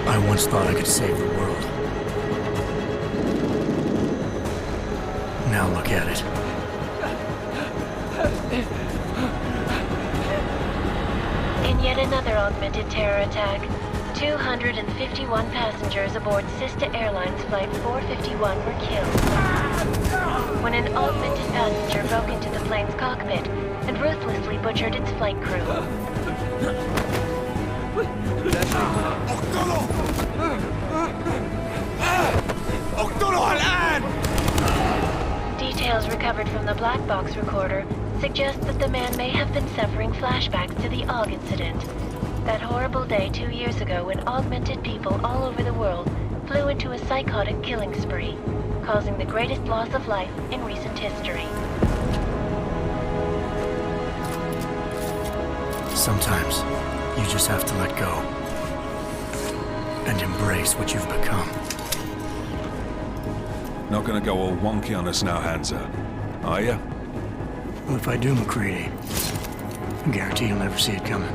I once thought I could save the world. Now look at it. In yet another augmented terror attack, 251 passengers aboard Sister Airlines Flight 451 were killed when an augmented passenger broke into the plane's cockpit and ruthlessly butchered its flight crew. Details recovered from the black box recorder suggest that the man may have been suffering flashbacks to the AUG incident. That horrible day 2 years ago when augmented people all over the world flew into a psychotic killing spree, causing the greatest loss of life in recent history. Sometimes, you just have to let go. And embrace what you've become. Not gonna go all wonky on us now, Hansa, are ya? Well, if I do, McCready, I guarantee you'll never see it coming.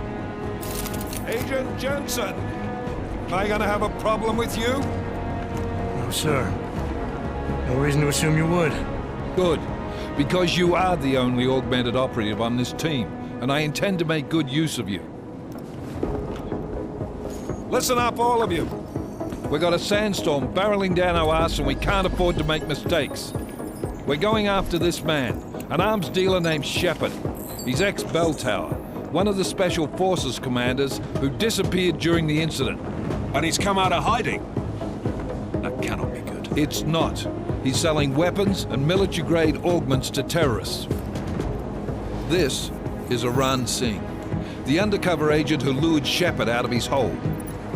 Agent Jensen! Am I gonna have a problem with you? No, sir. No reason to assume you would. Good, because you are the only augmented operative on this team, and I intend to make good use of you. Listen up, all of you. We got a sandstorm barreling down our arse and we can't afford to make mistakes. We're going after this man, an arms dealer named Shepard. He's ex-Bell Tower, one of the Special Forces commanders who disappeared during the incident. And he's come out of hiding? That cannot be good. It's not. He's selling weapons and military-grade augments to terrorists. This is Aran Singh, the undercover agent who lured Shepard out of his hole.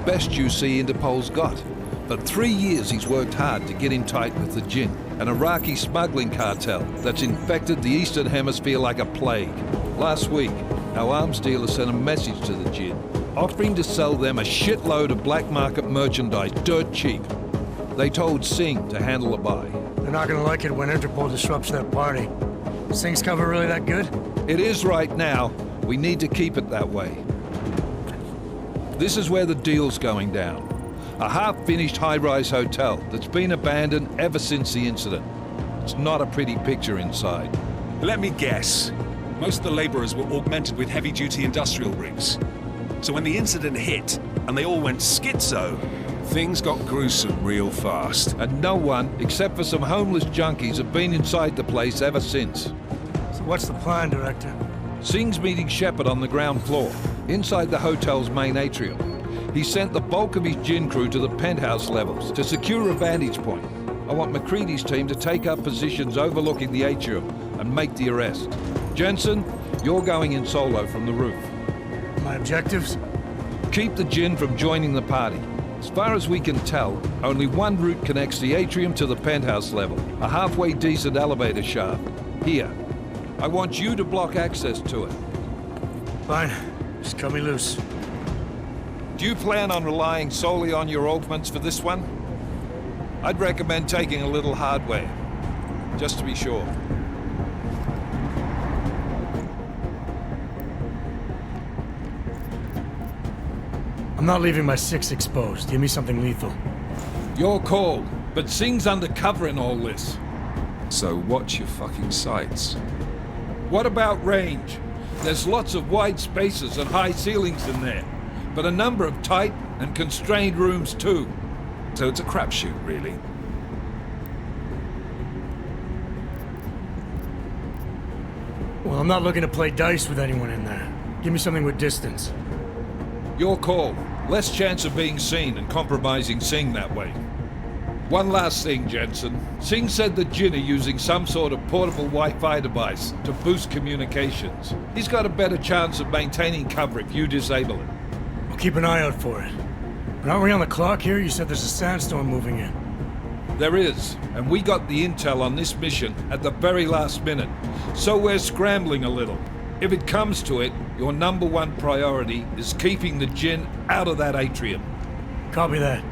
Best you see Interpol's got. For 3 years he's worked hard to get in tight with the Jinn, an Iraqi smuggling cartel that's infected the Eastern Hemisphere like a plague. Last week, our arms dealer sent a message to the Jinn, offering to sell them a shitload of black market merchandise dirt cheap. They told Singh to handle the buy. They're not gonna like it when Interpol disrupts their party. Singh's cover really that good? It is right now. We need to keep it that way. This is where the deal's going down. A half-finished high-rise hotel that's been abandoned ever since the incident. It's not a pretty picture inside. Let me guess. Most of the laborers were augmented with heavy-duty industrial rigs. So when the incident hit, and they all went schizo, things got gruesome real fast. And no one, except for some homeless junkies, have been inside the place ever since. So what's the plan, Director? Singh's meeting Shepard on the ground floor, inside the hotel's main atrium. He sent the bulk of his Jinn crew to the penthouse levels to secure a vantage point. I want McCready's team to take up positions overlooking the atrium and make the arrest. Jensen, you're going in solo from the roof. My objectives? Keep the Jinn from joining the party. As far as we can tell, only one route connects the atrium to the penthouse level, a halfway decent elevator shaft. Here. I want you to block access to it. Fine. Just cut me loose. Do you plan on relying solely on your augments for this one? I'd recommend taking a little hardware, just to be sure. I'm not leaving my 6 exposed. Give me something lethal. Your call, but Singh's undercover in all this. So watch your fucking sights. What about range? There's lots of wide spaces and high ceilings in there, but a number of tight and constrained rooms too. So it's a crapshoot, really. Well, I'm not looking to play dice with anyone in there. Give me something with distance. Your call. Less chance of being seen and compromising Singh that way. One last thing, Jensen. Singh said that Jin are using some sort of portable Wi-Fi device to boost communications. He's got a better chance of maintaining cover if you disable it. I'll keep an eye out for it. But aren't we on the clock here? You said there's a sandstorm moving in. There is, and we got the intel on this mission at the very last minute, so we're scrambling a little. If it comes to it, your number one priority is keeping the Jinn out of that atrium. Copy that.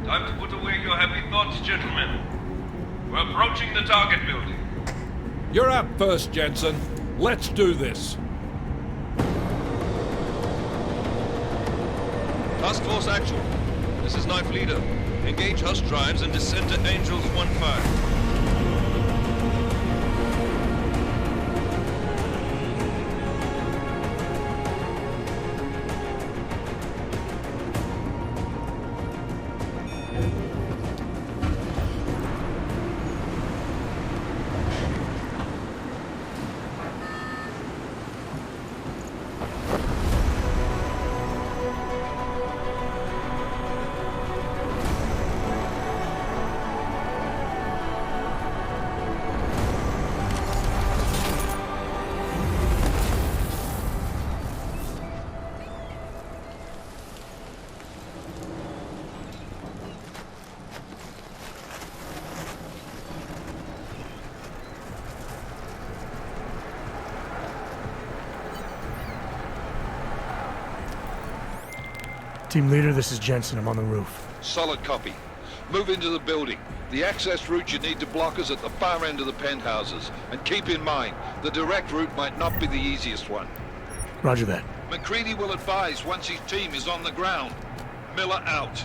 Time to put away your heavy thoughts, gentlemen. We're approaching the target building. You're up first, Jensen. Let's do this. Task Force Actual. This is Knife Leader. Engage Hust drives and descend to Angels 1-5. Team leader, this is Jensen. I'm on the roof. Solid copy. Move into the building. The access route you need to block is at the far end of the penthouses. And keep in mind, the direct route might not be the easiest one. Roger that. McCready will advise once his team is on the ground. Miller out.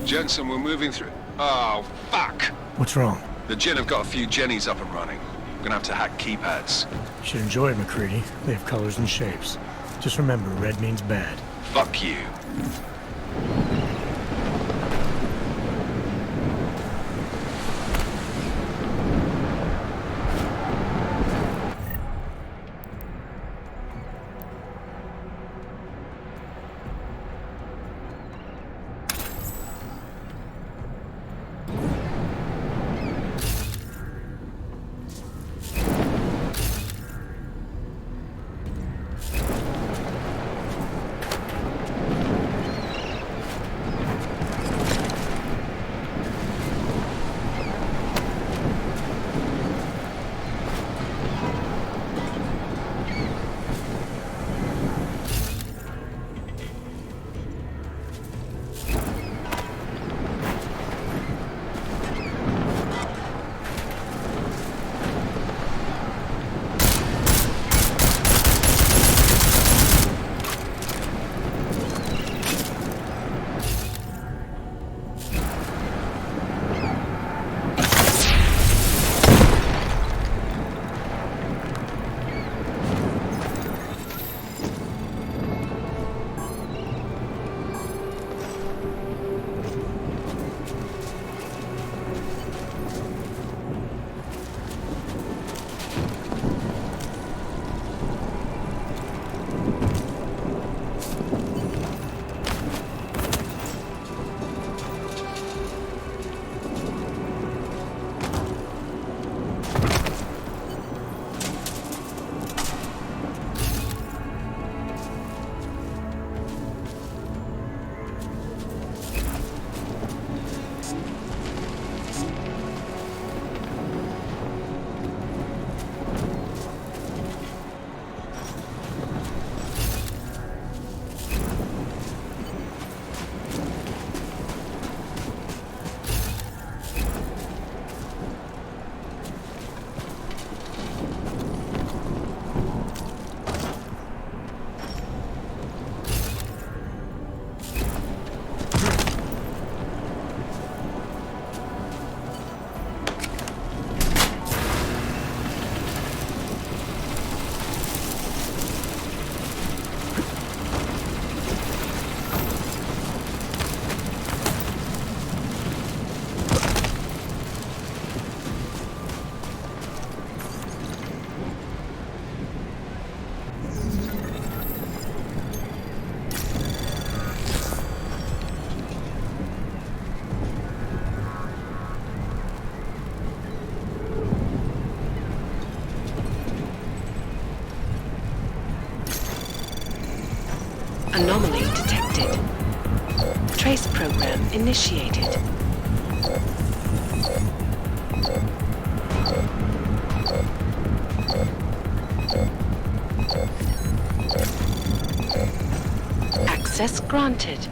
Jensen, we're moving through... Oh, fuck! What's wrong? The Jinn have got a few Jennies up and running. We're gonna have to hack keypads. You should enjoy it, McCready. They have colors and shapes. Just remember, red means bad. Fuck you. Anomaly detected. Trace program initiated. Access granted.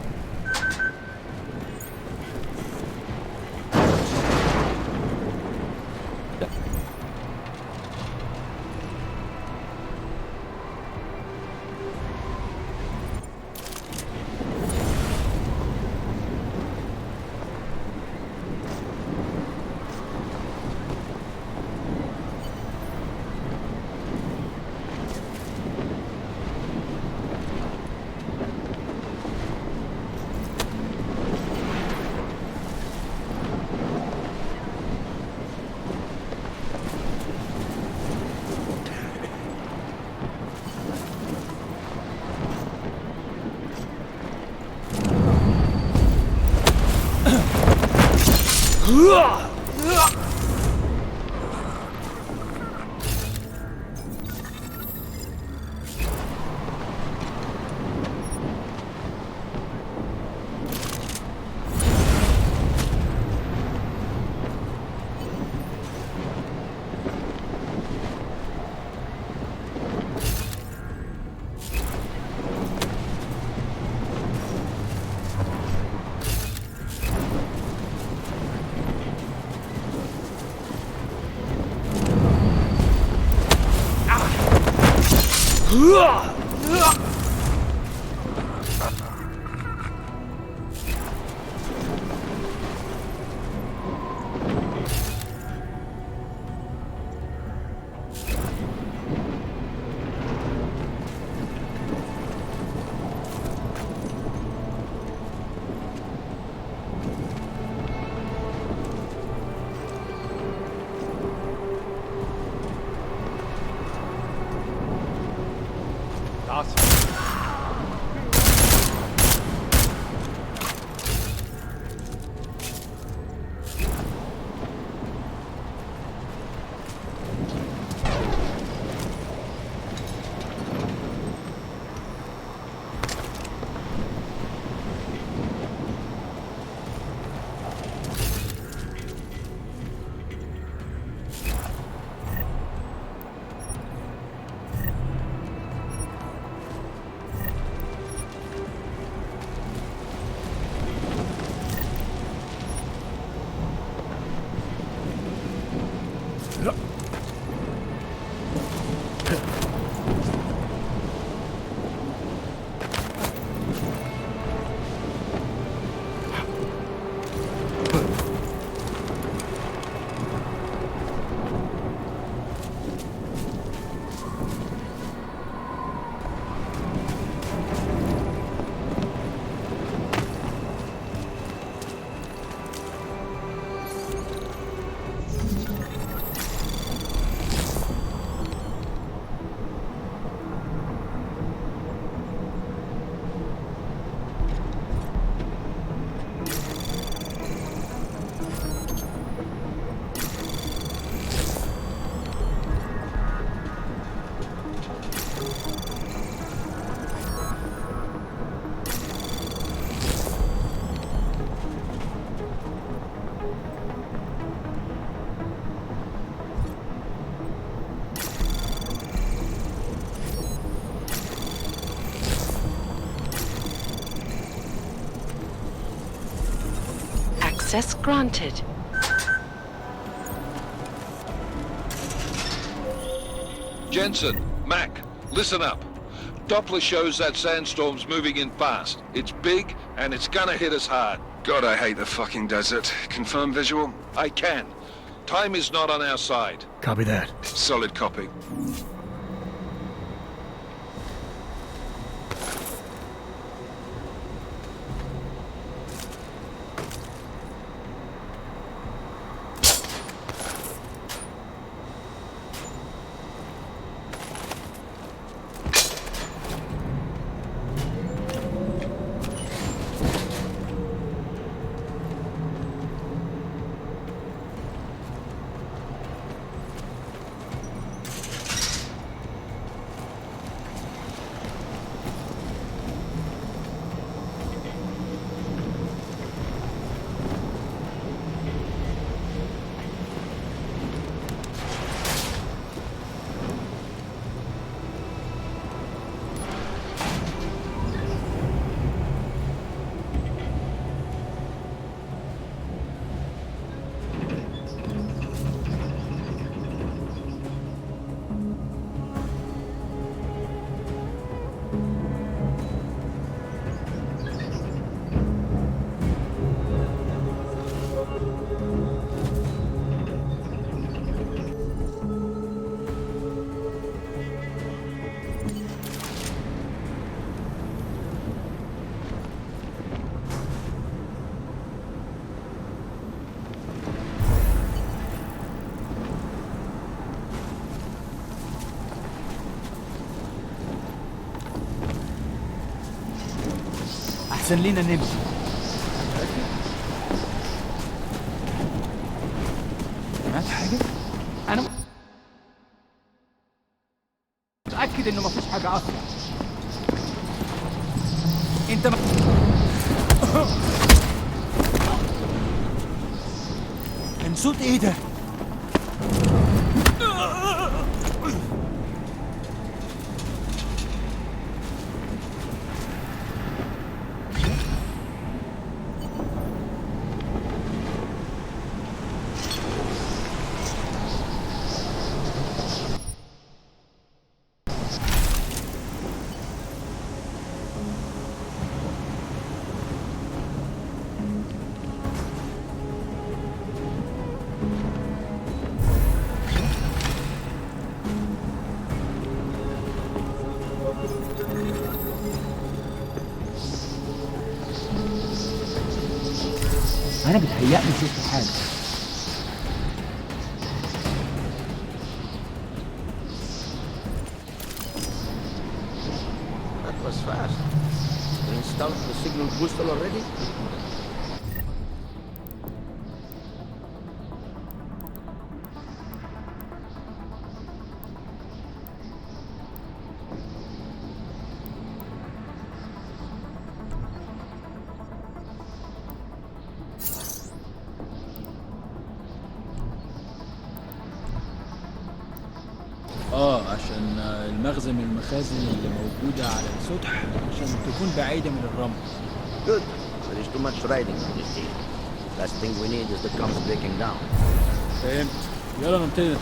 Access granted. Jensen, Mac, listen up. Doppler shows that sandstorm's moving in fast. It's big, and it's gonna hit us hard. God, I hate the fucking desert. Confirm visual? I can. Time is not on our side. Copy that. Solid copy. احسن لينا نمشي. سمعت حاجة؟ أنا متأكد إنه مفيش حاجة أصلا. أنت كان صوت إيه ده؟ أنا بتهيألي شفت حاجة. That was fast. You installed the signal booster already? عشان المخزن من المخازن اللي موجودة على السطح عشان تكون بعيدة من الرمل. Good. There is too much riding on this deal. Last thing we need is the comms breaking down. فهمت. يلا نبتدي.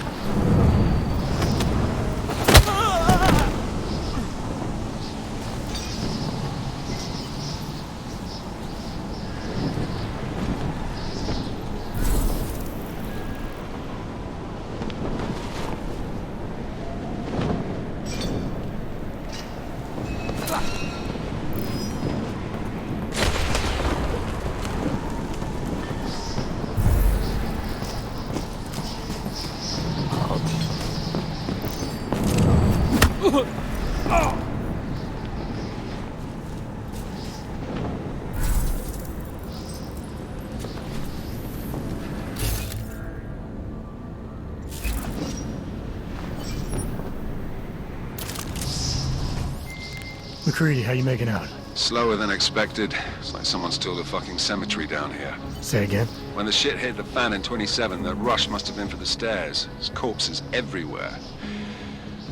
McCready, how you making out? Slower than expected. It's like someone's tilled a fucking cemetery down here. Say again? When the shit hit the fan in 27, the rush must have been for the stairs. There's corpses everywhere.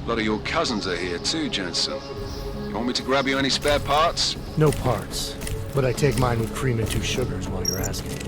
A lot of your cousins are here too, Jensen. You want me to grab you any spare parts? No parts. But I take mine with cream and 2 sugars while you're asking.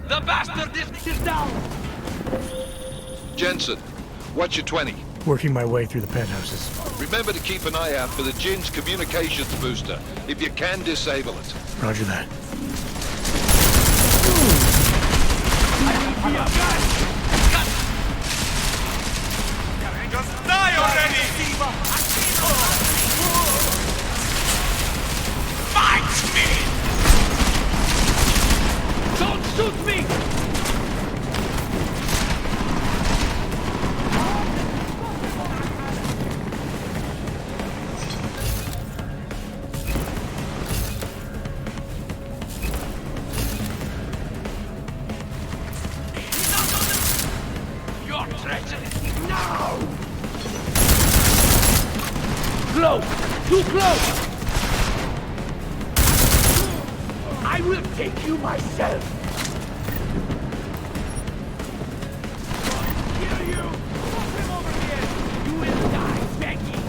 The bastard is down! Jensen, what's your 20? Working my way through the penthouses. Remember to keep an eye out for the Jin's communications booster. If you can, disable it. Roger that. Just die already! Fight me! Don't shoot me! Your treachery! No! Close! Too close! I will take you myself! Kill you! Put him over here! You will die, Becky!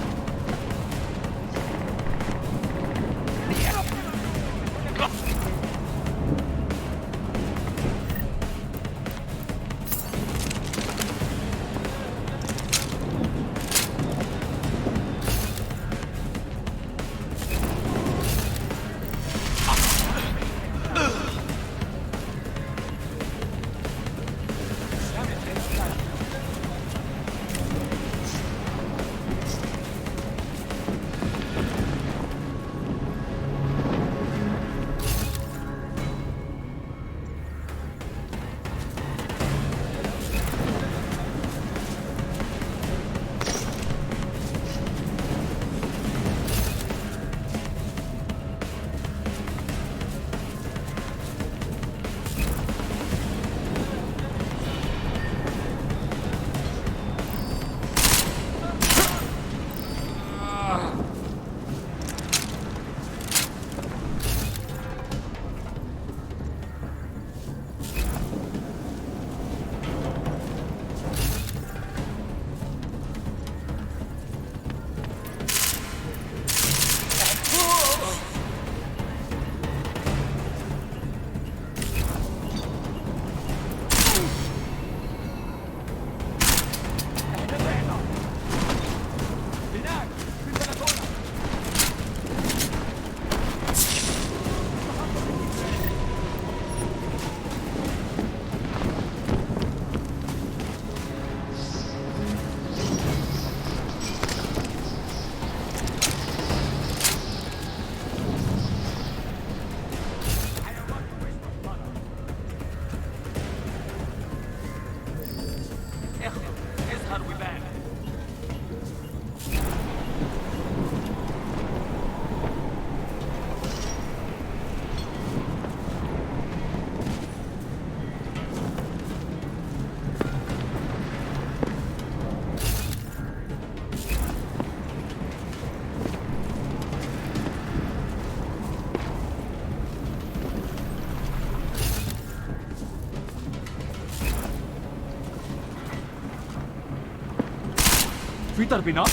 كمبيوتر بنار؟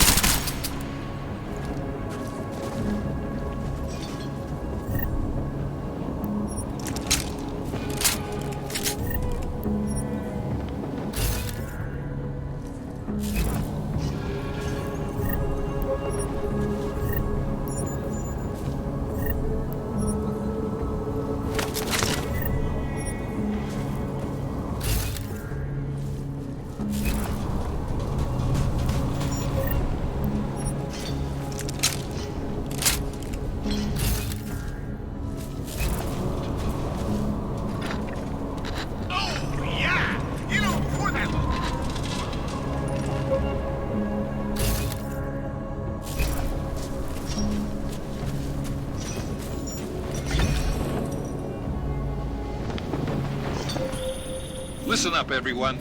Listen up, everyone.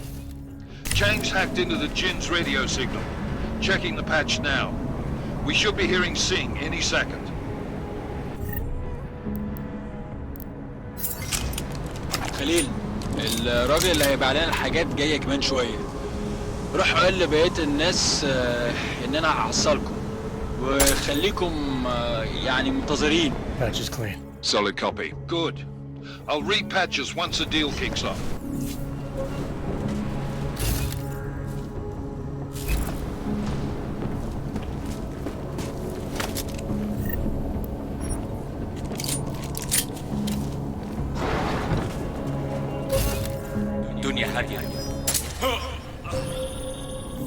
Chang's hacked into the Jin's radio signal. Checking the patch now. We should be hearing Sing any second. خليل، الراجل اللي هيبقى علينا الحاجات جايه كمان شويه. روح قول لبقيه الناس ان انا هحصلكم وخليكم يعني منتظرين. Patch is clean. Solid copy. Good. I'll repatch us once the deal kicks off.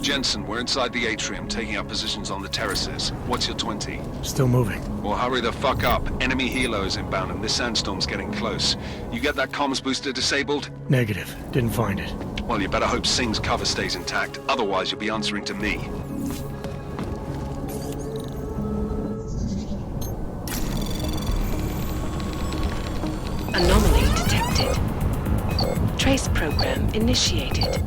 Jensen, we're inside the atrium, taking up positions on the terraces. What's your 20? Still moving. Well, hurry the fuck up. Enemy helo is inbound and this sandstorm's getting close. You get that comms booster disabled? Negative. Didn't find it. Well, you better hope Sing's cover stays intact. Otherwise, you'll be answering to me. Anomaly detected. Trace program initiated.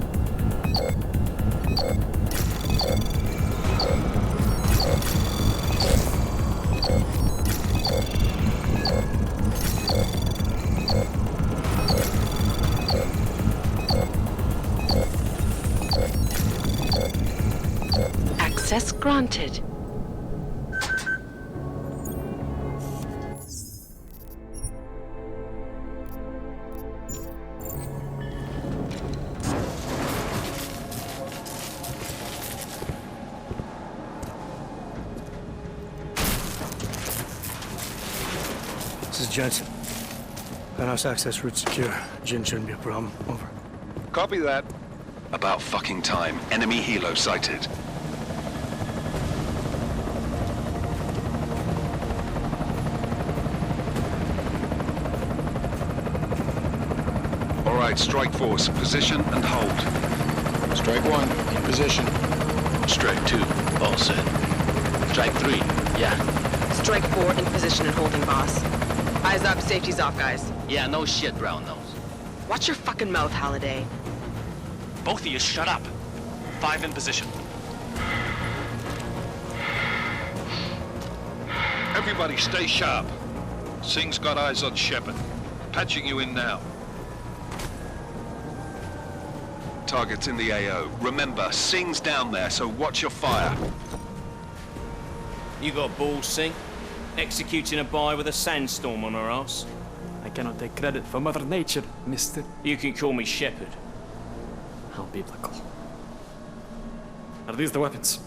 Access granted. This is Jensen. Penthouse access route secure. Jin shouldn't be a problem. Over. Copy that. About fucking time. Enemy helo sighted. All right, strike force. Position and hold. Strike 1, in position. Strike 2, all set. Strike 3, yeah. Strike 4, in position and holding, boss. Eyes up, safety's off, guys. Yeah, no shit, brown nose. Watch your fucking mouth, Halliday. Both of you shut up. 5 in position. Everybody stay sharp. Sing's got eyes on Shepard. Patching you in now. Target's in the AO. Remember, Sing's down there, so watch your fire. You got balls, Sing? Executing a buy with a sandstorm on our ass? I cannot take credit for Mother Nature, mister. You can call me Shepard. How biblical. Are these the weapons?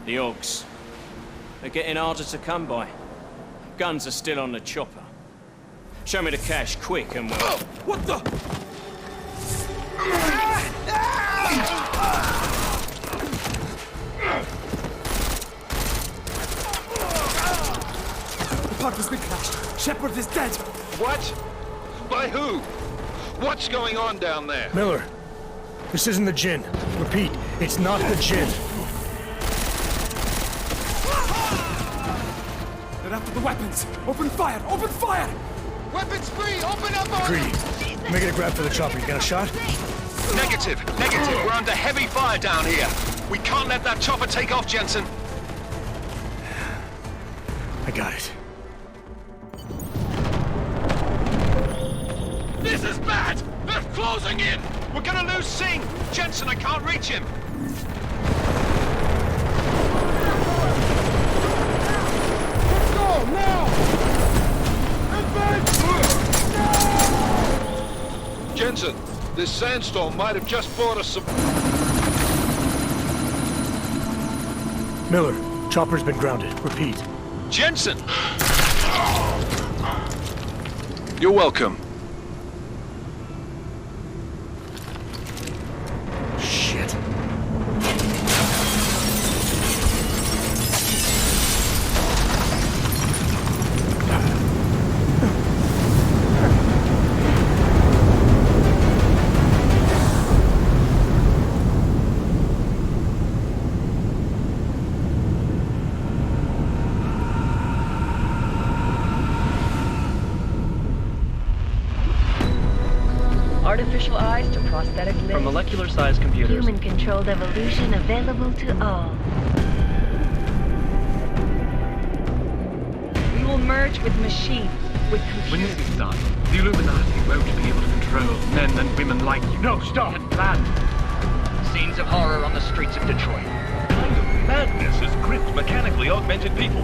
The Augs. They're getting harder to come by. Guns are still on the chopper. Show me the cash, quick, and we'll... Oh, what the? The park has been crashed. Shepard is dead. What? By who? What's going on down there? Miller, this isn't the Jin. Repeat, it's not the Jin. They're after the weapons. Open fire! Open fire! Weapons free! Open up! Greedy. Make it a grab for the chopper. You got a shot? Negative. Negative. We're under heavy fire down here. We can't let that chopper take off, Jensen. I got it. This is bad! They're closing in! We're gonna lose Singh! Jensen, I can't reach him! Let's go, now! Jensen, this sandstorm might have just brought us some... Miller, chopper's been grounded. Repeat. Jensen! You're welcome. Shit. Artificial eyes to prosthetic limbs. From molecular-sized computers. Human-controlled evolution available to all. We will merge with machines, with computers. When this is done, the Illuminati won't be able to control men and women like you. No, stop! Plan. Scenes of horror on the streets of Detroit. Kind of madness is crypt mechanically augmented people.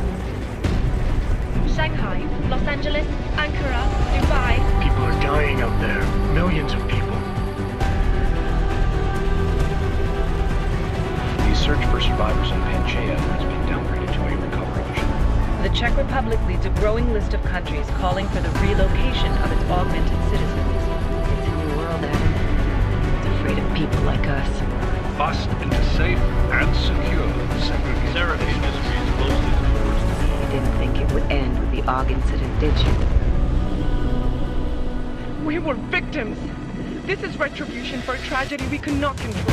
Shanghai, Los Angeles, Ankara, Dubai. People are dying out there. Millions of people. The search for survivors in Pangaea has been downgraded to a recovery mission. The Czech Republic leads a growing list of countries calling for the relocation of its augmented citizens. It's a new world, Adam. It's afraid of people like us. Bust into safe and secure segregation industries closely towards the You didn't think it would end with the AUG incident, did you? We were victims. This is retribution for a tragedy we could not control.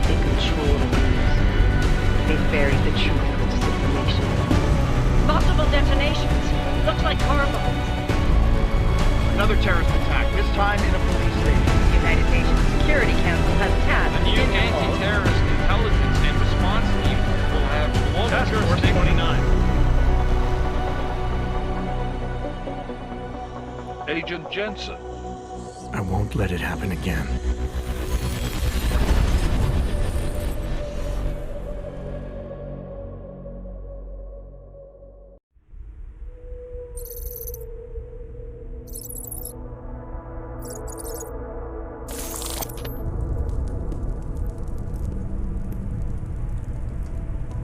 They control the news. They buried the truth with disinformation. Multiple detonations. Looks like car bombs. Another terrorist attack, this time in a police station. The United Nations Security Council has tasked The new anti-terrorist intelligence and response team will have global jurisdiction. 29. Agent Jensen. I won't let it happen again.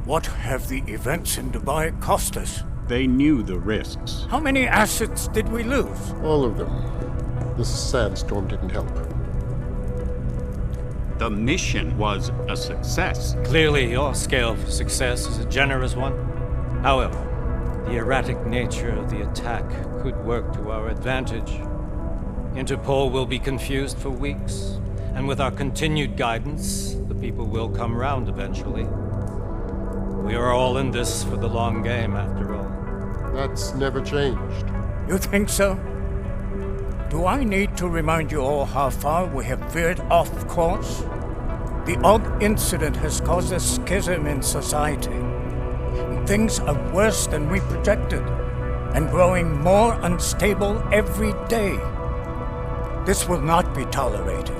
What have the events in Dubai cost us? They knew the risks. How many assets did we lose? All of them. This sandstorm didn't help. The mission was a success. Clearly, your scale for success is a generous one. However, the erratic nature of the attack could work to our advantage. Interpol will be confused for weeks, and with our continued guidance, the people will come round eventually. We are all in this for the long game, after all. That's never changed. You think so? Do I need to remind you all how far we have veered off course? The AUG incident has caused a schism in society. Things are worse than we projected, and growing more unstable every day. This will not be tolerated.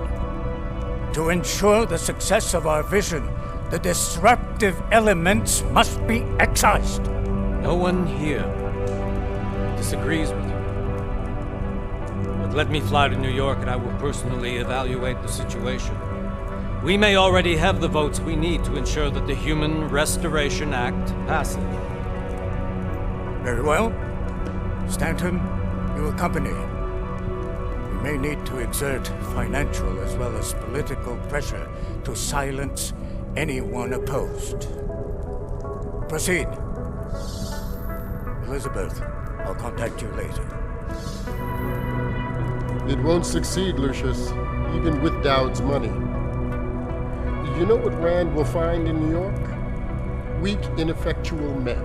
To ensure the success of our vision, the disruptive elements must be excised. No one here disagrees with you. But let me fly to New York and I will personally evaluate the situation. We may already have the votes we need to ensure that the Human Restoration Act passes. Very well. Stanton, you accompany. We may need to exert financial as well as political pressure to silence anyone opposed. Proceed. Elizabeth, I'll contact you later. It won't succeed, Lucius, even with Dowd's money. You know what Rand will find in New York? Weak, ineffectual men.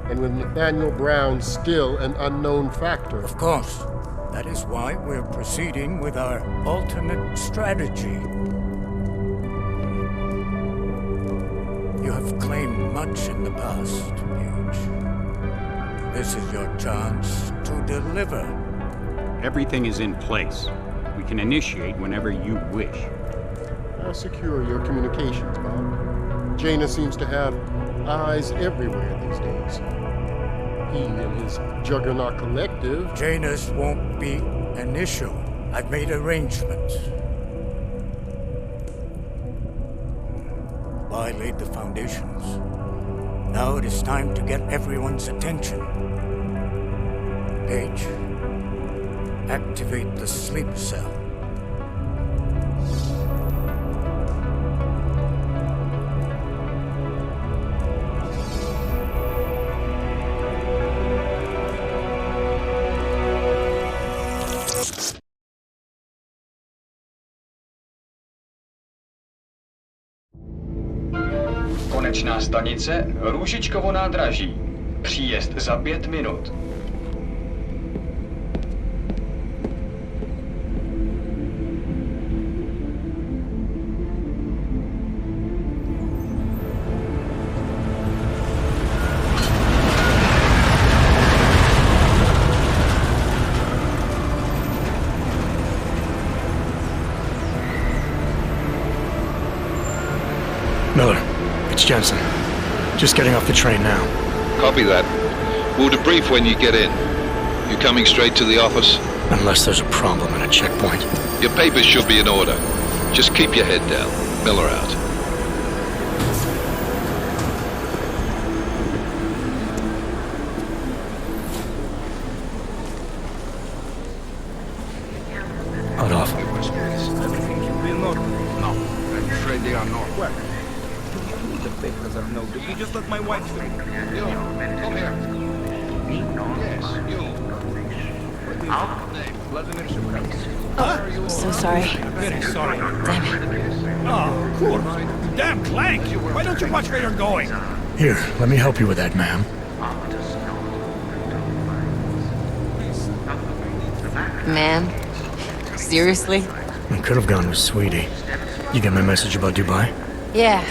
And with Nathaniel Brown still an unknown factor. Of course. That is why we're proceeding with our alternate strategy. You have claimed much in the past, Huge. This is your chance to deliver. Everything is in place. We can initiate whenever you wish. How secure are your communications, Bob? Jaina seems to have eyes everywhere these days. He and his Juggernaut Collective... Jaina's won't be an issue. I've made arrangements. I laid the foundations. Now it is time to get everyone's attention. Page, activate the sleep cell. Konečná stanice Růžičkovo nádraží. Příjezd za 5 minut. Miller, it's Jensen. Just getting off the train now. Copy that. We'll debrief when you get in. You coming straight to the office? Unless there's a problem at a checkpoint. Your papers should be in order. Just keep your head down. Miller out. Hot off. Everything should be in order. No, I'm afraid they are not. Well, the papers are no good. You just let my wife sleep. You, come here. Yes, you. What is your name? Vladimir Shevkov. Oh, so sorry. Very sorry. Damn it. Oh, cool. Damn clank! Why don't you watch where you're going? Here, let me help you with that, ma'am. Ma'am? Seriously? I could have gone with Sweetie. You get my message about Dubai? Yeah.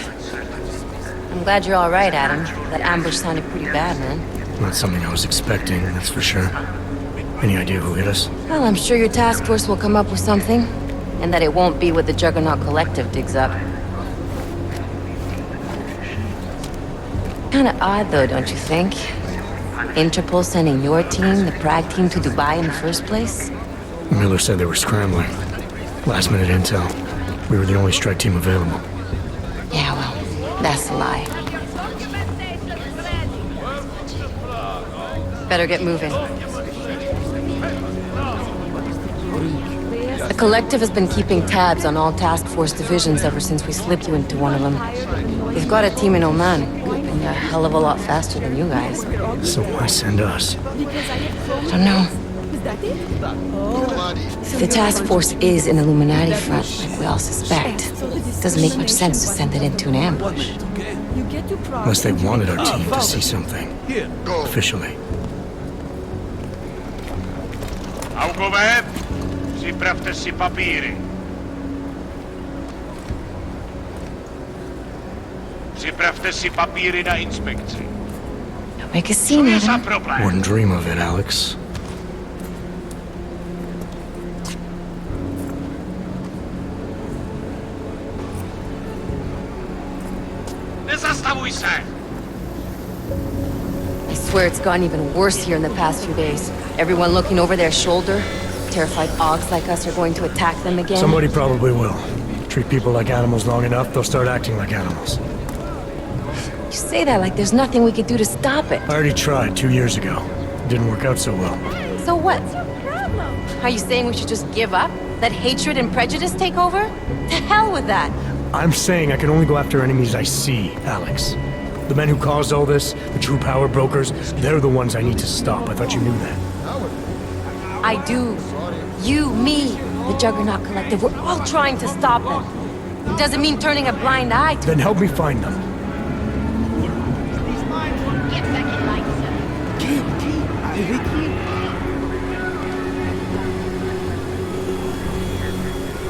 I'm glad you're all right, Adam. That ambush sounded pretty bad, man. Not something I was expecting, that's for sure. Any idea who hit us? Well, I'm sure your task force will come up with something. And that it won't be what the Juggernaut Collective digs up. Kinda odd, though, don't you think? Interpol sending your team, the Prague team, to Dubai in the first place? Miller said they were scrambling. Last minute intel. We were the only strike team available. Yeah, well, that's a lie. Better get moving. The Collective has been keeping tabs on all task force divisions ever since we slipped you into one of them. They've got a team in Oman, and they're a hell of a lot faster than you guys. So why send us? I don't know. If the task force is an Illuminati front, like we all suspect, it doesn't make much sense to send it into an ambush. Unless they wanted our team to see something. Officially. Augové, připravte si papíry. Připravte si papíry na inspekci. Don't make a scene, Adam. Wouldn't dream of it, Alex. Nezastavuj se! I swear it's gotten even worse here in the past few days. Everyone looking over their shoulder. Terrified Augs like us are going to attack them again. Somebody probably will. Treat people like animals long enough, they'll start acting like animals. You say that like there's nothing we could do to stop it. I already tried 2 years ago. It didn't work out so well. So what? Are you saying we should just give up? Let hatred and prejudice take over? To hell with that! I'm saying I can only go after enemies I see, Alex. The men who caused all this, the true power brokers, they're the ones I need to stop. I thought you knew that. I do. You, me, the Juggernaut Collective, we're all trying to stop them. It doesn't mean turning a blind eye to... Then help me find them.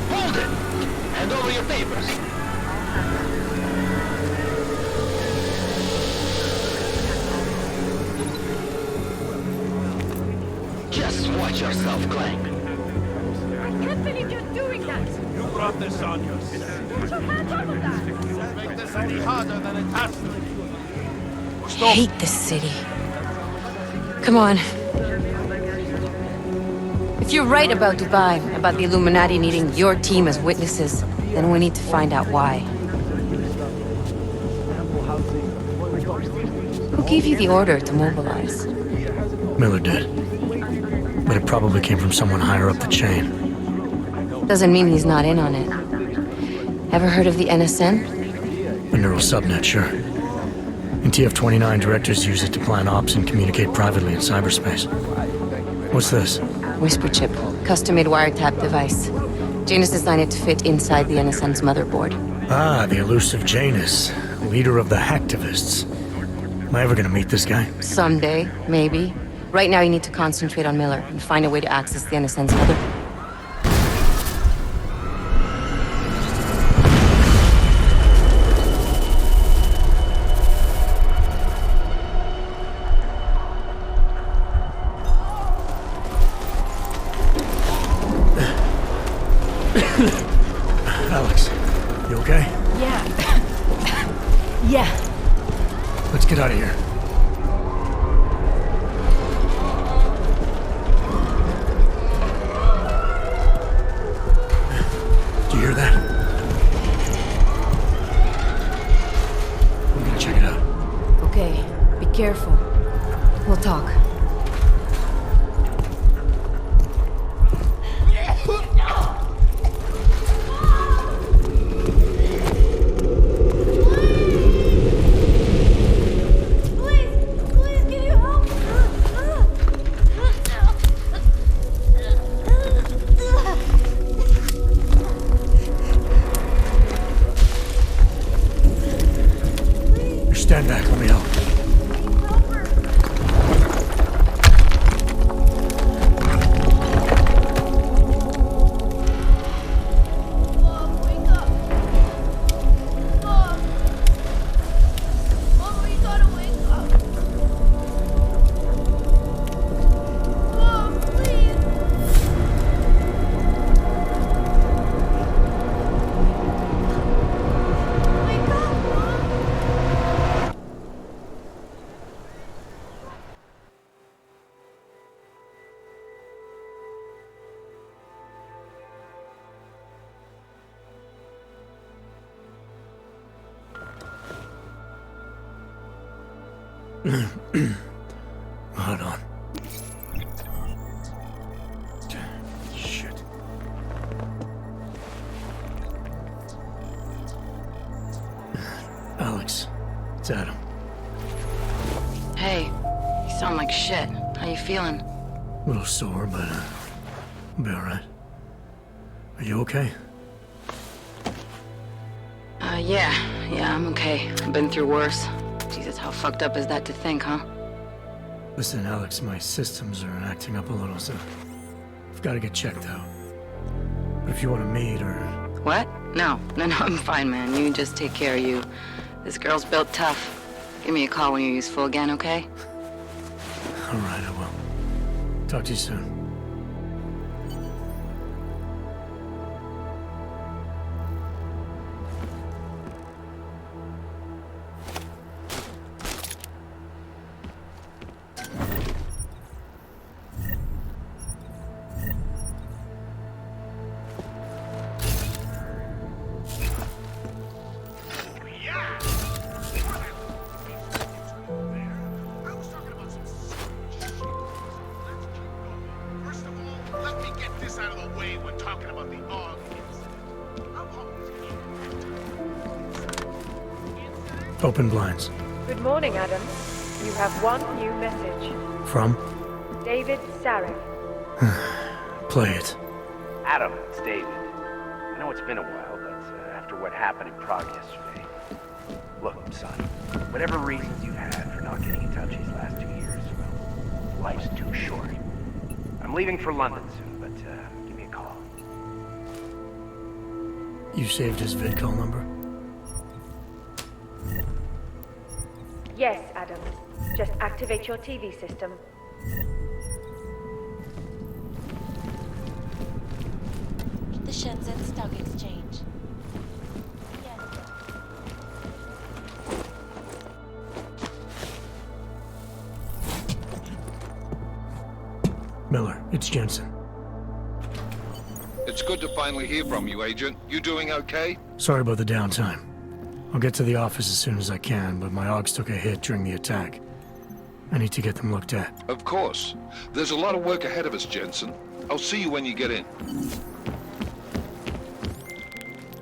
Hold it! Hand over your papers. Just watch yourself, Clank. doing that? You brought this on yourself. Put your hands off of that! Make this any harder than it has to be. I hate this city. Come on. If you're right about Dubai, about the Illuminati needing your team as witnesses, then we need to find out why. Who gave you the order to mobilize? Miller did. But it probably came from someone higher up the chain. Doesn't mean he's not in on it. Ever heard of the NSN? A neural subnet, sure. In TF-29, directors use it to plan ops and communicate privately in cyberspace. What's this? Whisper chip. Custom-made wiretap device. Janus designed it to fit inside the NSN's motherboard. Ah, the elusive Janus. Leader of the hacktivists. Am I ever gonna meet this guy? Someday, maybe. Right now you need to concentrate on Miller and find a way to access the NSN's motherboard. Alex, you okay? Yeah. Yeah. Let's get out of here. Do you hear that? I'm gonna check it out. Okay, be careful. We'll talk. Stand back, let me help. Hold on. Shit. Alex, it's Adam. Hey, you sound like shit. How you feeling? A little sore, but I'll be alright. Are you okay? Yeah, I'm okay. I've been through worse. Jesus, how fucked up is that to think, huh? Listen, Alex, my systems are acting up a little, so I've got to get checked out. But if you want to meet or... What? No, I'm fine, man. You just take care of you. This girl's built tough. Give me a call when you're useful again, okay? Alright, I will. Talk to you soon. Open blinds. Good morning, Adam. You have one new message. From? David Sarek. Play it. Adam, it's David. I know it's been a while, but after what happened in Prague yesterday... Look, son, whatever reasons you had for not getting in touch these last 2 years, well, life's too short. I'm leaving for London soon, but give me a call. You saved his vidcall number? Yes, Adam. Just activate your TV system. The Shenzhen Stock Exchange. Miller, it's Jensen. It's good to finally hear from you, Agent. You doing okay? Sorry about the downtime. I'll get to the office as soon as I can, but my AUGs took a hit during the attack. I need to get them looked at. Of course. There's a lot of work ahead of us, Jensen. I'll see you when you get in.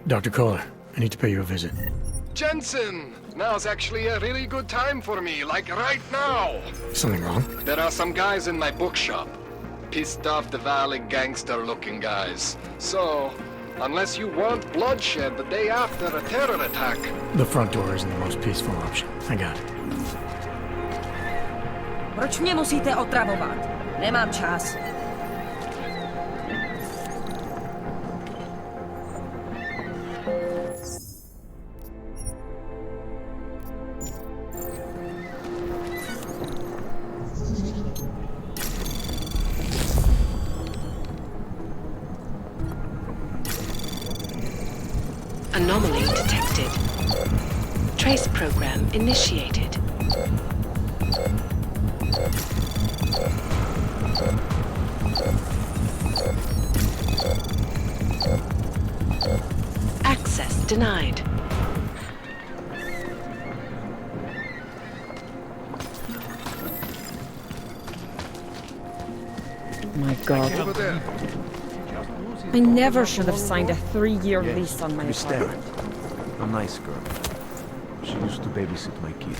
Dr. Kohler, I need to pay you a visit. Jensen! Now's actually a really good time for me, like right now! Something wrong? There are some guys in my bookshop. Pissed off the Valley gangster-looking guys. So, unless you want bloodshed the day after a terror attack... The front door isn't the most peaceful option. I got it. Proč mě musíte otravovat? Nemám čas. Anomaly detected. Trace program initiated. Access denied. My God. I never should have signed a 3-year lease on my apartment. A nice girl. She used to babysit my kid.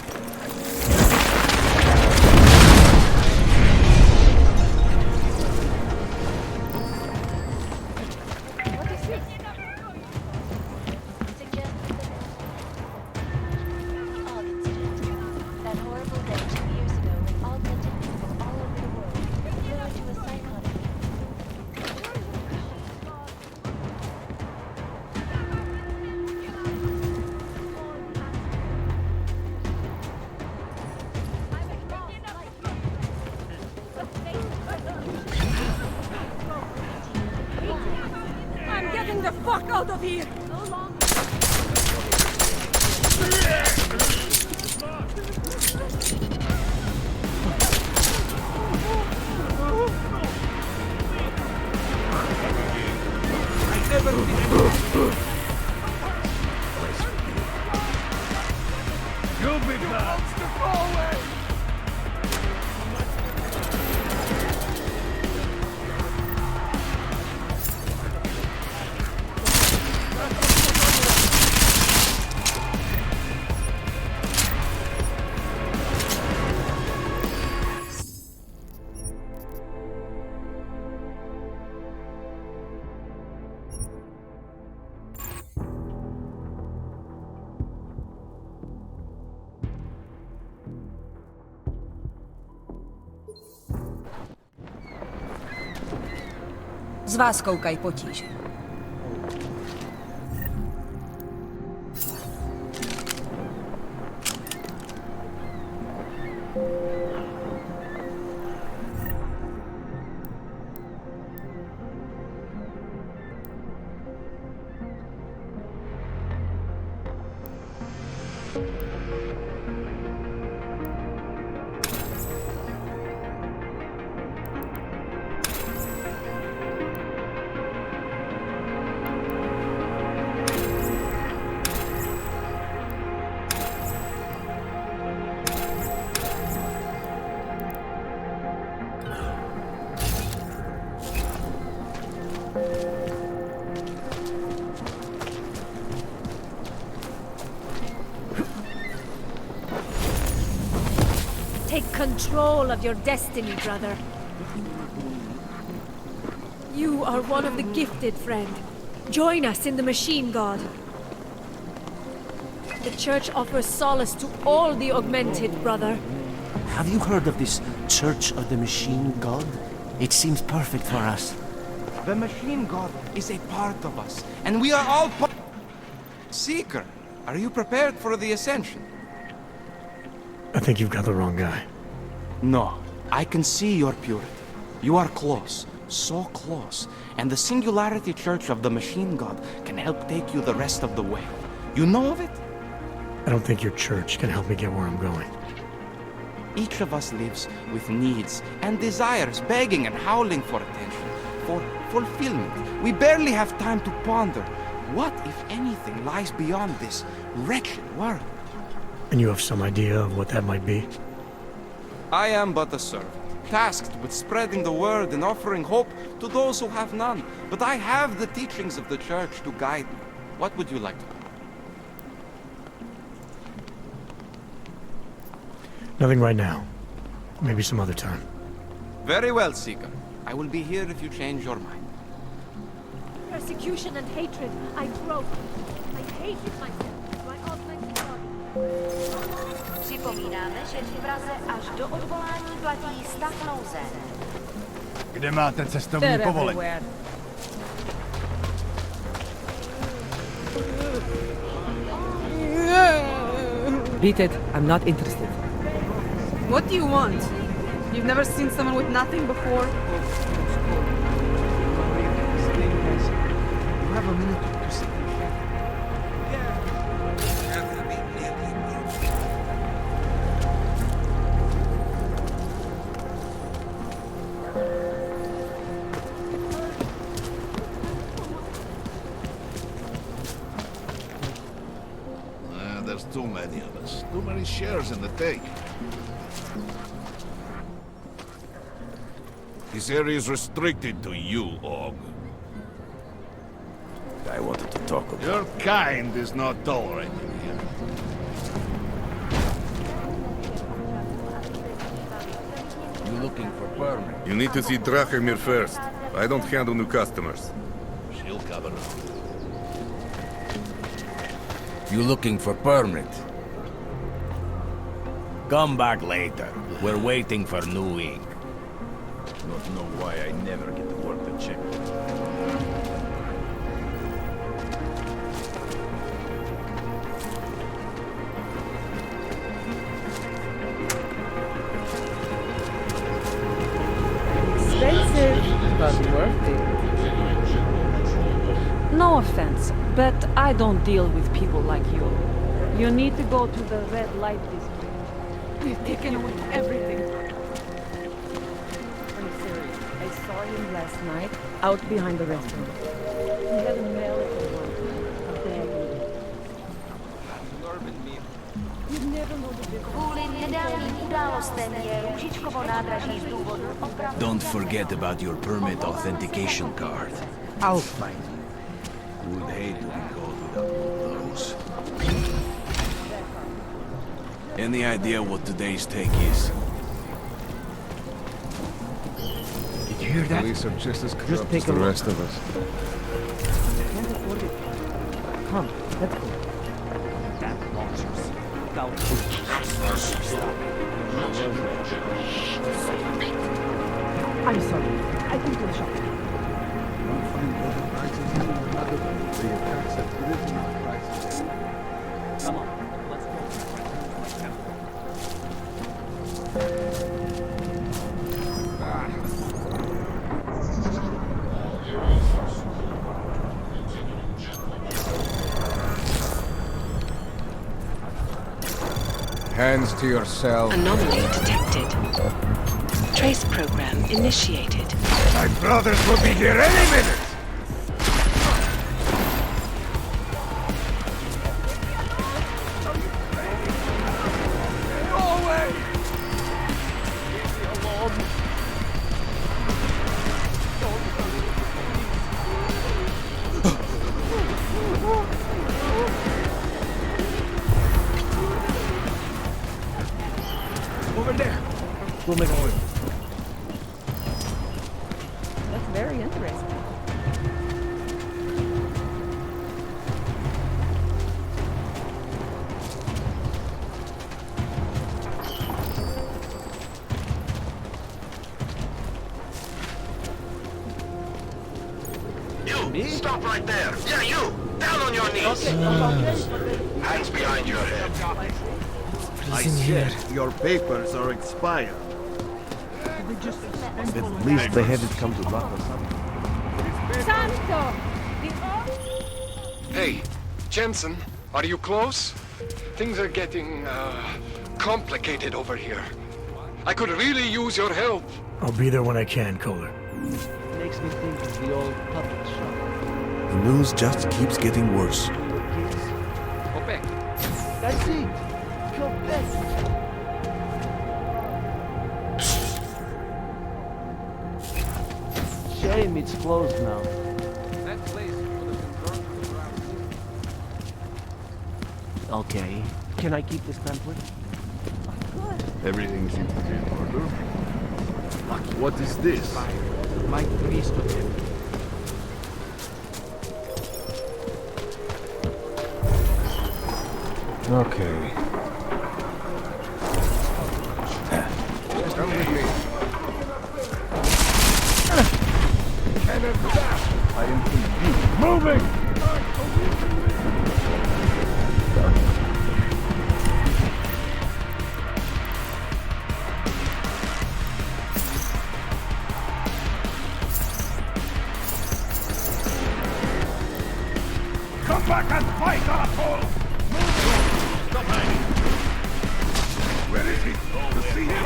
The fuck out of here! You'll be back! Z vás koukaj potíže. Take control of your destiny, brother. You are one of the gifted, friend. Join us in the Machine God. The Church offers solace to all the augmented, brother. Have you heard of this Church of the Machine God? It seems perfect for us. The Machine God is a part of us, and we are all part... Seeker, are you prepared for the Ascension? I think you've got the wrong guy. No, I can see your purity. You are close, so close, and the Singularity Church of the Machine God can help take you the rest of the way. You know of it? I don't think your church can help me get where I'm going. Each of us lives with needs and desires begging and howling for attention, for fulfillment. We barely have time to ponder what, if anything, lies beyond this wretched world. And you have some idea of what that might be? I am but a servant, tasked with spreading the word and offering hope to those who have none. But I have the teachings of the church to guide me. What would you like to know? Nothing right now. Maybe some other time. Very well, Seeker. I will be here if you change your mind. Persecution and hatred. I broke. I hated myself. My augmented body. Připomínáme, že v Praze až do odvolání platí stav nouze. Kde máte cestovní povolení? Beat it. I'm not interested. What do you want? You've never seen someone with nothing before? You have a minute to see. There's too many of us. Too many shares in the take. This area is restricted to you, Og. I wanted to talk about... Your kind is not tolerated here. You looking for permit? You need to see Drachemir first. I don't handle new customers. She'll cover up. You looking for permit? Come back later. We're waiting for new ink. Not know why I never get to work the check. Expensive, but worth it. No offense, but I don't deal with people like you. You need to go to the red light district. We've taken away everything. I'm serious. I saw him last night, out behind the restaurant. He had a mail at the one, a bag. You'd never know the difference. Kvůli nedávným událostem je Růžičkovo nádraží z důvodu opravdu... Don't forget about your permit authentication card. I'll find you. Would hate to be caught without one of those. Any idea what today's take is? Did you hear that? Police are just as Just corrupt take as the a look. rest of us. Can't afford it. Come, let's go. Damn monsters. I'm sorry. I think we'll shop. Come on, let's go. Hands to yourself. Anomaly detected. Trace program initiated. My brothers will be here any minute! Over there. We'll make a way. That's very interesting. You! Stop right there! Yeah, you! Down on your knees! Hands behind your head. I said your papers are expired. At least they had it come to block or something. Santo! Hey, Jensen, are you close? Things are getting, complicated over here. I could really use your help. I'll be there when I can, Kohler. Makes me think of the old puppet shop. The news just keeps getting worse. Quebec. That's it. Quebec. Shame it's closed now. That place would have been burned to the ground. Okay. Can I keep this pamphlet? Everything seems to be in order. What is this? My priest of him. Okay. Come with me. I am confused. Moving! Come back and fight, asshole! Stop hiding! Where is he? To see him!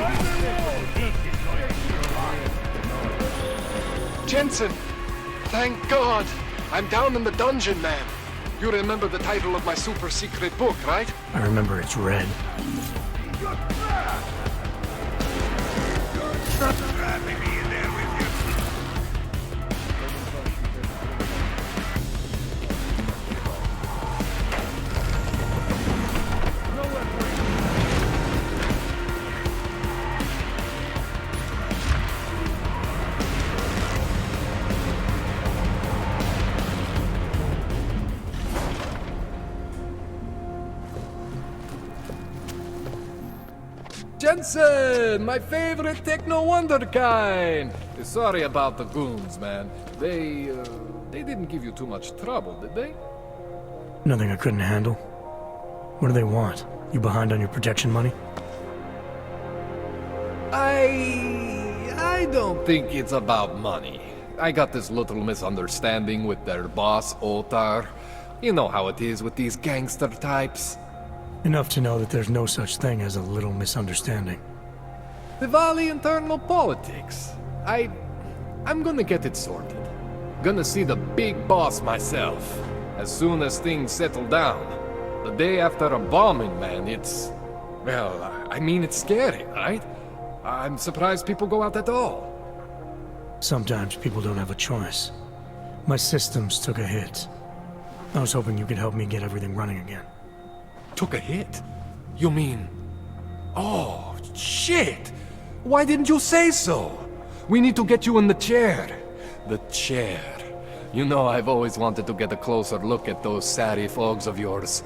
Jensen! Thank God! I'm down in the dungeon, man. You remember the title of my super secret book, right? I remember it's red. Trapping me in there with you. Jensen, my favorite techno wonderkind. Sorry about the goons, man. They didn't give you too much trouble, did they? Nothing I couldn't handle. What do they want? You behind on your protection money? I don't think it's about money. I got this little misunderstanding with their boss, Otar. You know how it is with these gangster types. Enough to know that there's no such thing as a little misunderstanding. Diwali internal politics. I'm gonna get it sorted. Gonna see the big boss myself. As soon as things settle down. The day after a bombing, man, it's... Well, I mean, it's scary, right? I'm surprised people go out at all. Sometimes people don't have a choice. My systems took a hit. I was hoping you could help me get everything running again. Took a hit? You mean... Oh, shit! Why didn't you say so? We need to get you in the chair. The chair. You know, I've always wanted to get a closer look at those satty fogs of yours.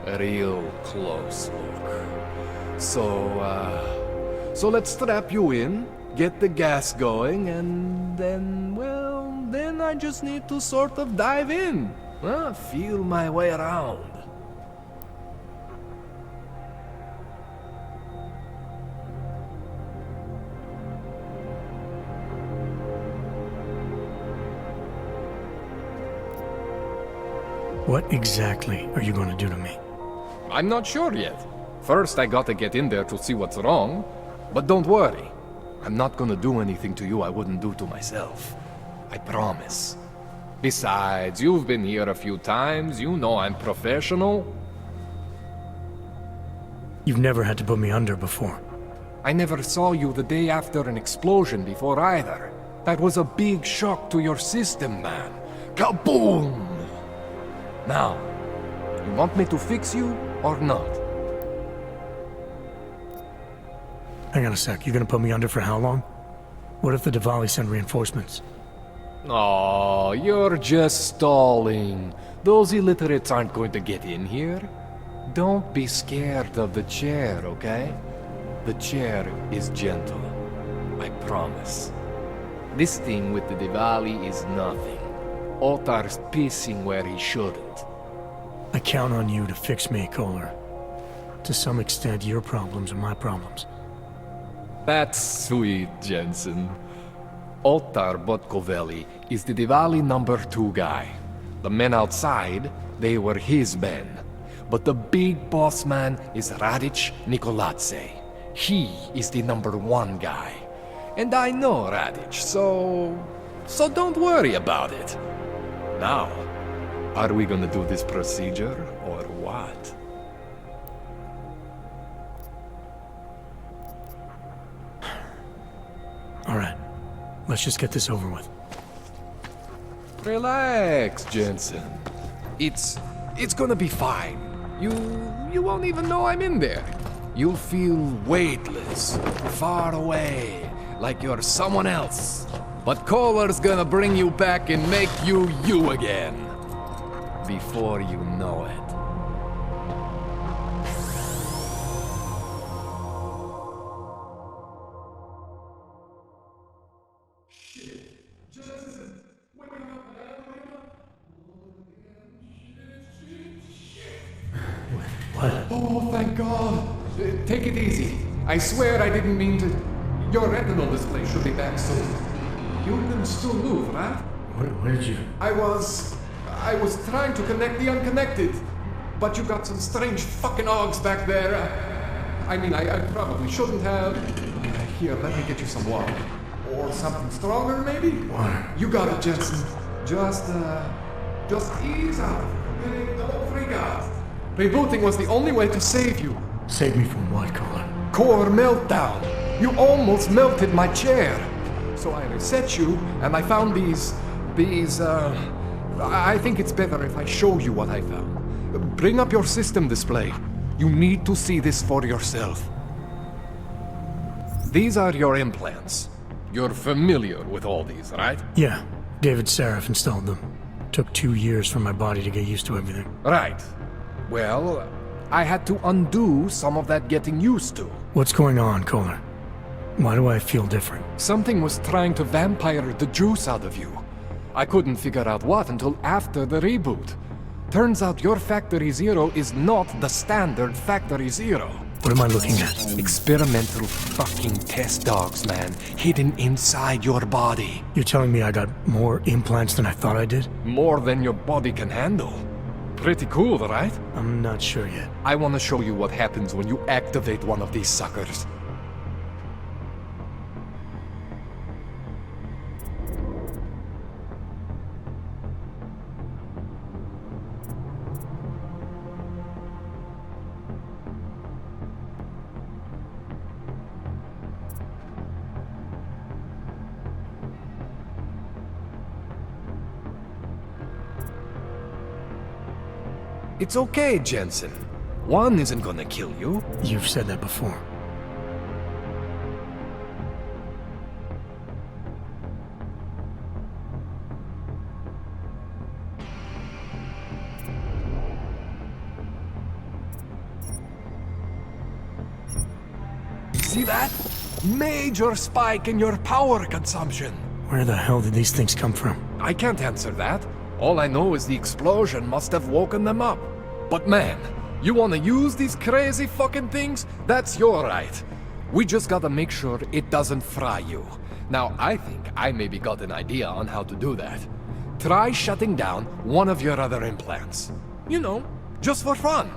A real close look. So let's strap you in, get the gas going, and then, well, then I just need to sort of dive in. Feel my way around. What exactly are you going to do to me? I'm not sure yet. First, I gotta get in there to see what's wrong. But don't worry. I'm not gonna do anything to you I wouldn't do to myself. I promise. Besides, you've been here a few times. You know I'm professional. You've never had to put me under before. I never saw you the day after an explosion before either. That was a big shock to your system, man. Kaboom! Now, you want me to fix you or not? Hang on a sec, you're gonna put me under for how long? What if the Diwali send reinforcements? Oh, you're just stalling. Those illiterates aren't going to get in here. Don't be scared of the chair, okay? The chair is gentle. I promise. This thing with the Diwali is nothing. Otar's pissing where he shouldn't. I count on you to fix me, Kohler. To some extent, your problems are my problems. That's sweet, Jensen. Ottar Botkoveli is the Diwali #2 guy. The men outside, they were his men. But the big boss man is Radic Nikoladze. He is the #1 guy. And I know Radic, so don't worry about it. Now, are we gonna do this procedure or what? All right, let's just get this over with. Relax, Jensen. It's gonna be fine. You won't even know I'm in there. You'll feel weightless, far away, like you're someone else. But Kohler's gonna bring you back and make you you again. Before you know it. What? Oh, thank God. Take it easy. I swear I didn't mean to. Your retinal display should be back soon. You can still move, right? Where did you? I was trying to connect the unconnected, but you got some strange fucking ogs back there. I mean, I probably shouldn't have. Here, let me get you some water. Or something stronger, maybe? Water. You got it, Jensen. Just ease out. Okay? Don't freak out. Rebooting was the only way to save you. Save me from what, Kohler? Core meltdown. You almost melted my chair. So I reset you, and I found these, I think it's better if I show you what I found. Bring up your system display. You need to see this for yourself. These are your implants. You're familiar with all these, right? Yeah, David Sarif installed them. Took 2 years for my body to get used to everything. Right. Well, I had to undo some of that getting used to. What's going on, Kohler? Why do I feel different? Something was trying to vampire the juice out of you. I couldn't figure out what until after the reboot. Turns out your Factory Zero is not the standard Factory Zero. What am I looking at? Experimental fucking test dogs, man. Hidden inside your body. You're telling me I got more implants than I thought I did? More than your body can handle. Pretty cool, right? I'm not sure yet. I want to show you what happens when you activate one of these suckers. It's okay, Jensen. One isn't gonna kill you. You've said that before. See that? Major spike in your power consumption. Where the hell did these things come from? I can't answer that. All I know is the explosion must have woken them up. But man, you wanna use these crazy fucking things? That's your right. We just gotta make sure it doesn't fry you. Now, I think I maybe got an idea on how to do that. Try shutting down one of your other implants. You know, just for fun.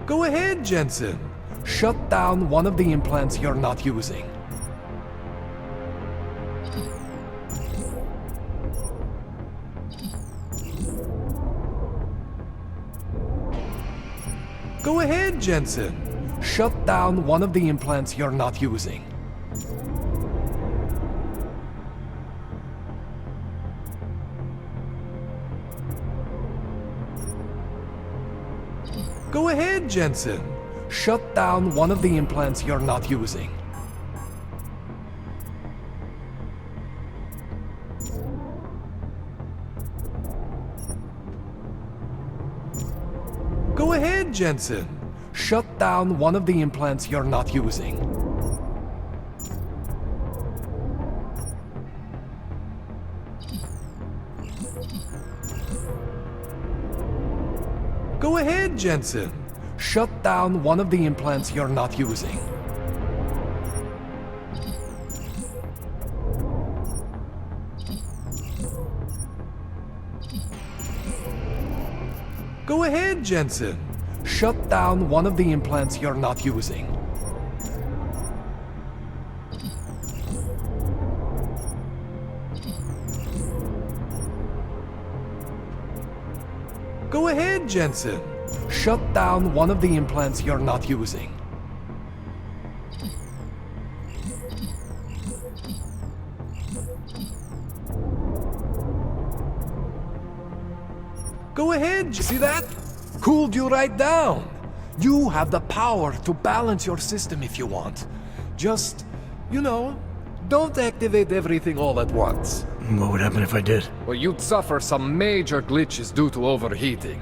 Go ahead, Jensen. Shut down one of the implants you're not using. Go ahead, Jensen. Shut down one of the implants you're not using. Go ahead, Jensen. Shut down one of the implants you're not using. Go ahead, Jensen. Shut down one of the implants you're not using. Go ahead, Jensen. Shut down one of the implants you're not using. Go ahead, Jensen. Shut down one of the implants you're not using. Go ahead, Jensen. Shut down one of the implants you're not using. Go ahead, see that? Cooled you right down. You have the power to balance your system if you want. Just, you know, don't activate everything all at once. What would happen if I did? Well, you'd suffer some major glitches due to overheating.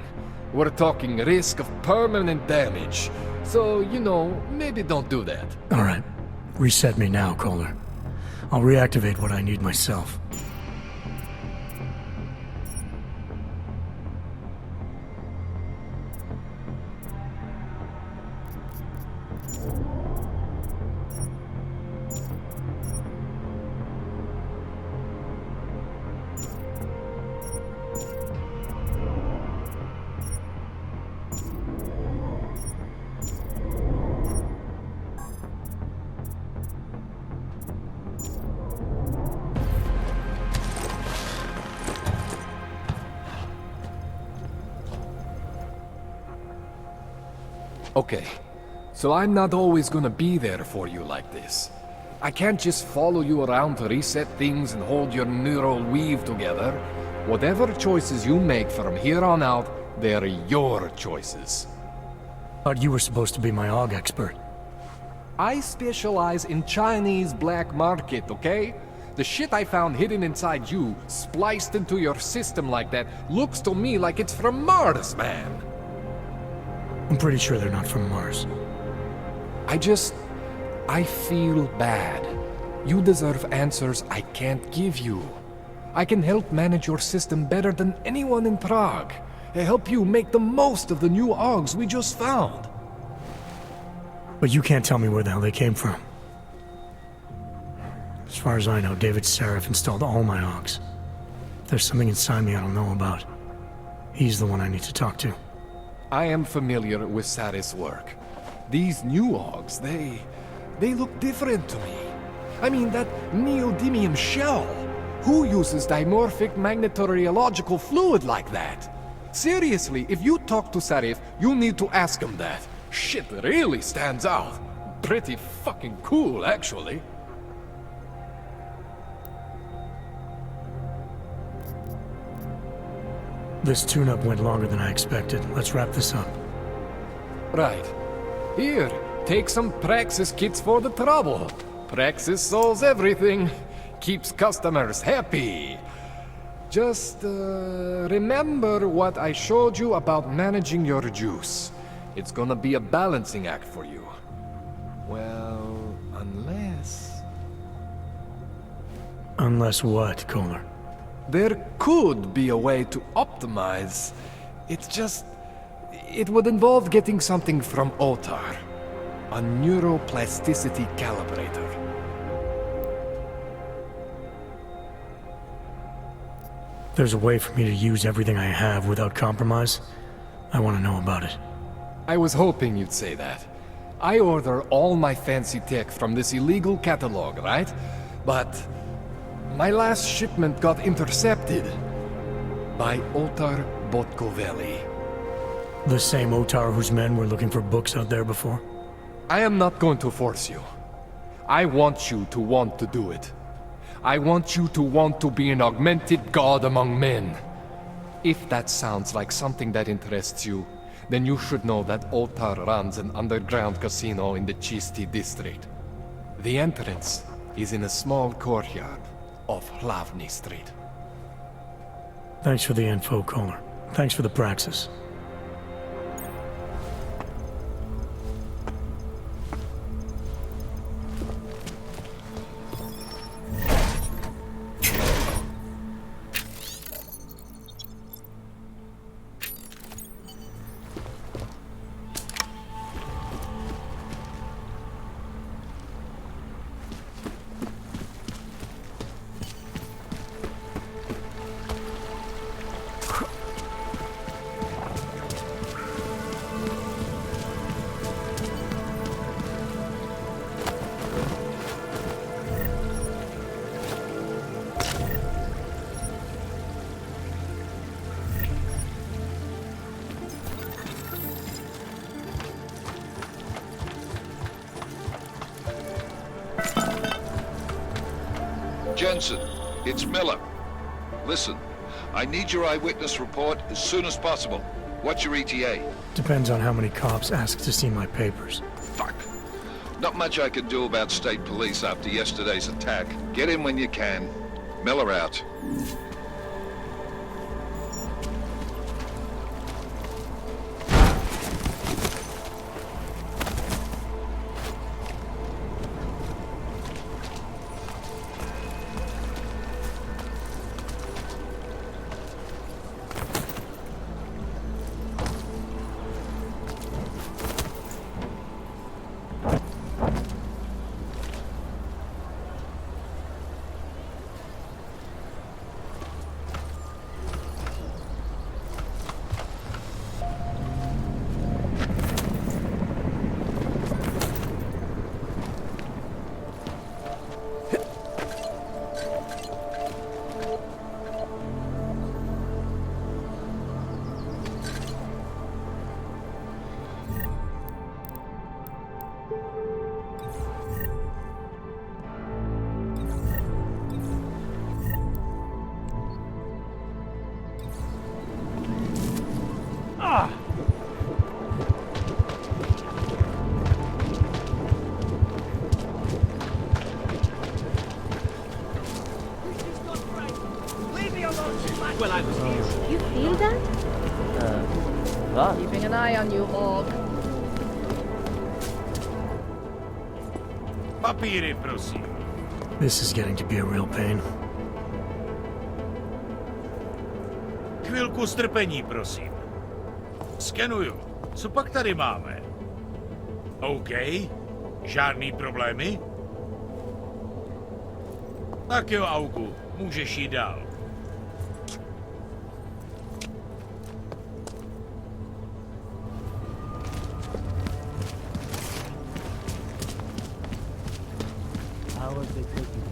We're talking risk of permanent damage. So, you know, maybe don't do that. All right. Reset me now, Kohler. I'll reactivate what I need myself. Okay, so I'm not always gonna be there for you like this. I can't just follow you around to reset things and hold your neural weave together. Whatever choices you make from here on out, they're your choices. Thought you were supposed to be my AUG expert. I specialize in Chinese black market, okay? The shit I found hidden inside you, spliced into your system like that, looks to me like it's from Mars, man. I'm pretty sure they're not from Mars. I feel bad. You deserve answers I can't give you. I can help manage your system better than anyone in Prague. I help you make the most of the new AUGs we just found. But you can't tell me where the hell they came from. As far as I know, David Sarif installed all my AUGs. If there's something inside me I don't know about, he's the one I need to talk to. I am familiar with Sarif's work. These new AUGs, they look different to me. I mean, that neodymium shell. Who uses dimorphic magnetorheological fluid like that? Seriously, if you talk to Sarif, you need to ask him that. Shit really stands out. Pretty fucking cool, actually. This tune-up went longer than I expected. Let's wrap this up. Right. Here, take some Praxis kits for the trouble. Praxis solves everything. Keeps customers happy. Just, remember what I showed you about managing your juice. It's gonna be a balancing act for you. Well, unless... Unless what, Kohler? There could be a way to optimize. It's just... It would involve getting something from OTAR. A neuroplasticity calibrator. There's a way for me to use everything I have without compromise. I want to know about it. I was hoping you'd say that. I order all my fancy tech from this illegal catalog, right? But my last shipment got intercepted by Otar Botkoveli. The same Otar whose men were looking for books out there before? I am not going to force you. I want you to want to do it. I want you to want to be an augmented god among men. If that sounds like something that interests you, then you should know that Otar runs an underground casino in the Chisti district. The entrance is in a small courtyard off Hlavny Street. Thanks for the info, Kohler. Thanks for the praxis. Jensen, it's Miller. Listen, I need your eyewitness report as soon as possible. What's your ETA? Depends on how many cops ask to see my papers. Fuck. Not much I can do about state police after yesterday's attack. Get in when you can. Miller out. Well, I was here. You feel that? What? Keeping an eye on you, Org. Papíry, prosím. This is getting to be a real pain. Chvilku strpení, prosím. Skenuju. Co pak tady máme? OK. Žádný problémy? Tak jo, Augu. Můžeš jít dál. How was they taking?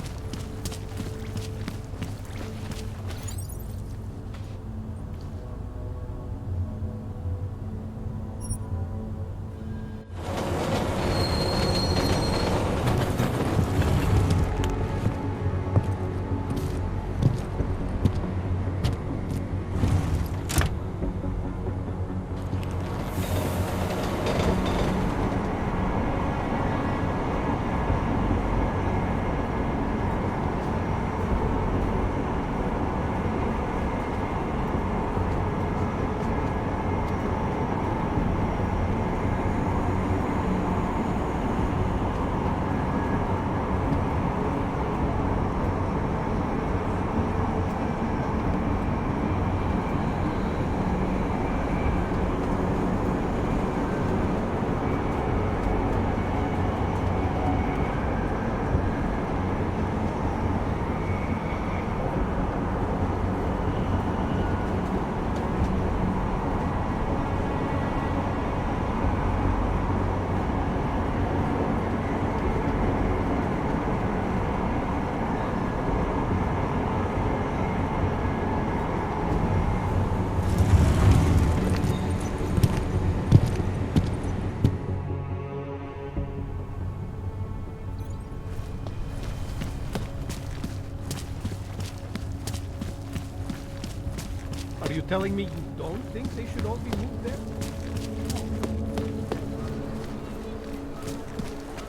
Are you telling me you don't think they should all be moved there?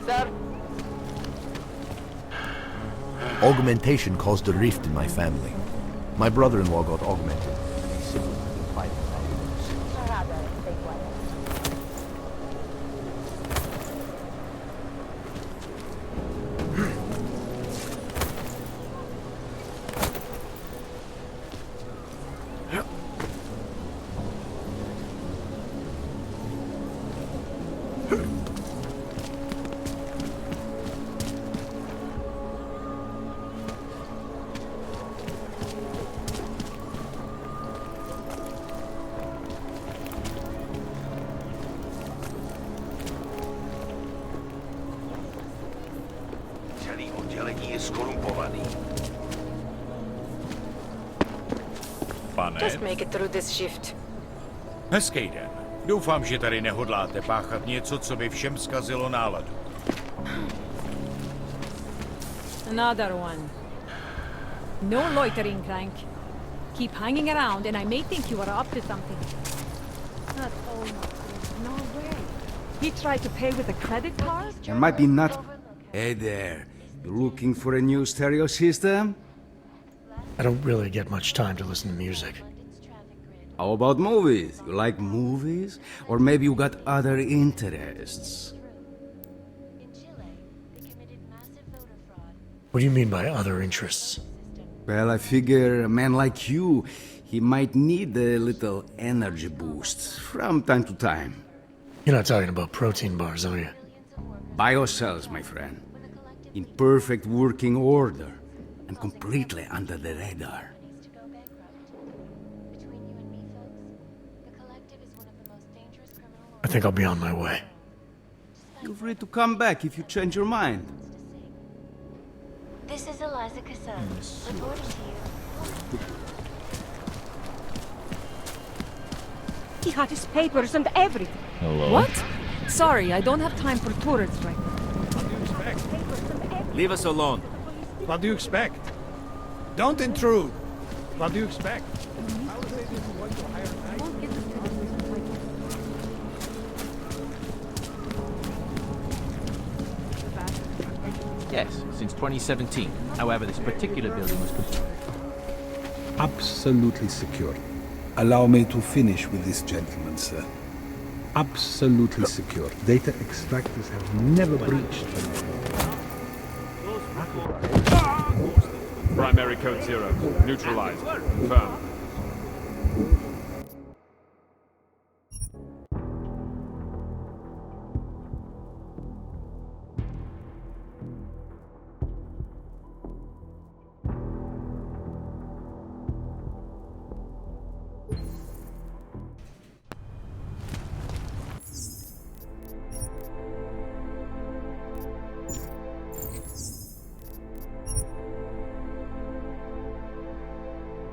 Sir? Augmentation caused a rift in my family. My brother-in-law got augmented, and he simply couldn't fight it anymore. pane. Just make it through this shift. Hezký den. Doufám, že tady nehodláte páchat něco, co by všem zkazilo náladu. Another one. No loitering, Crank. Keep hanging around and I may think you are up to something. Not almost. No way. He tried to pay with a credit card? There might be not... Hey there. You looking for a new stereo system? I don't really get much time to listen to music. How about movies? You like movies? Or maybe you got other interests? What do you mean by other interests? Well, I figure a man like you, he might need a little energy boost from time to time. You're not talking about protein bars, are you? Biocells, my friend. In perfect working order and completely under the radar. I think I'll be on my way. Feel free to come back if you change your mind. This is Eliza Cassan, reporting to you. He had his papers and everything. Hello? What? Sorry, I don't have time for tourists right now. What do you expect? Leave us alone. What do you expect? Don't intrude. What do you expect? I would say this is what you hire tonight. Yes, since 2017. However, this particular building was Absolutely secure. Allow me to finish with this gentleman, sir. Absolutely secure. Data extractors have never breached them. Primary code 0. Neutralized. Confirm.